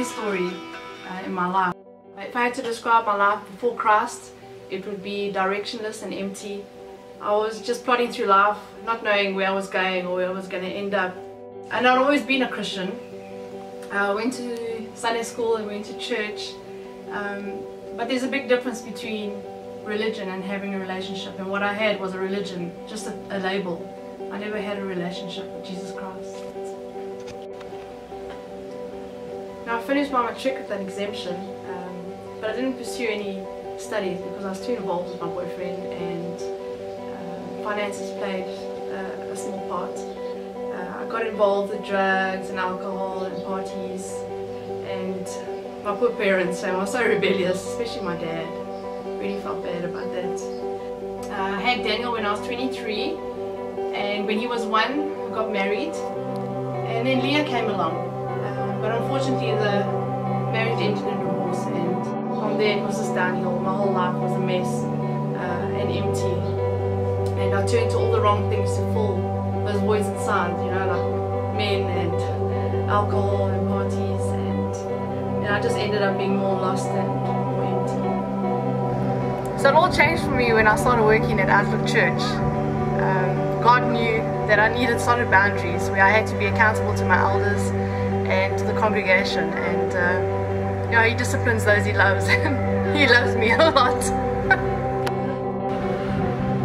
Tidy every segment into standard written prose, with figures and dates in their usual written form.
story in my life. If I had to describe my life before Christ, it would be directionless and empty. I was just plodding through life, not knowing where I was going or where I was going to end up. And I'd always been a Christian. I went to Sunday school and went to church. But there's a big difference between religion and having a relationship. And what I had was a religion, just a label. I never had a relationship with Jesus Christ. Now I finished my matric with an exemption, but I didn't pursue any studies because I was too involved with my boyfriend, and finances played a small part. I got involved with drugs and alcohol and parties, and my poor parents, I was so rebellious, especially my dad. Really felt bad about that. I had Daniel when I was 23, and when he was 1, we got married, and then Leah came along. But unfortunately the marriage ended in divorce, and from there it was just downhill. My whole life was a mess and empty, and I turned to all the wrong things to fill those voids inside, you know, like men and alcohol and parties, and I just ended up being more lost and more empty. So it all changed for me when I started working at Atterbury Church. God knew that I needed solid boundaries where I had to be accountable to my elders and to the congregation, and you know, he disciplines those he loves. He loves me a lot.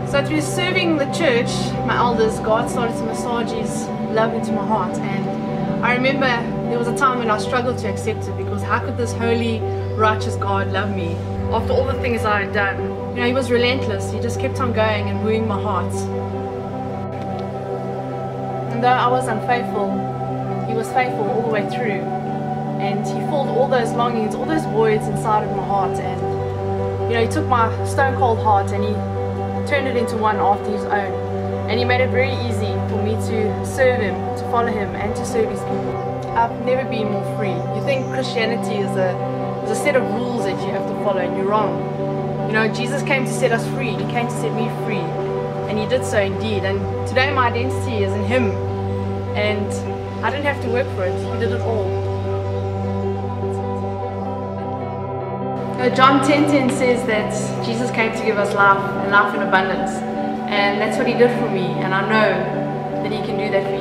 So through serving the church, my elders, God started to massage his love into my heart, and I remember there was a time when I struggled to accept it, because how could this holy, righteous God love me after all the things I had done? You know, he was relentless. He just kept on going and wooing my heart. And though I was unfaithful, he was faithful all the way through, and he filled all those longings, all those voids inside of my heart. And you know, he took my stone cold heart and he turned it into one after his own, and he made it very easy for me to serve him, to follow him, and to serve his people. I've never been more free. You think Christianity is a set of rules that you have to follow, and you're wrong. You know, Jesus came to set us free. He came to set me free, and he did so indeed. And today my identity is in him, and I didn't have to work for it. He did it all. John 10:10 says that Jesus came to give us life, and life in abundance. And that's what he did for me, and I know that he can do that for you.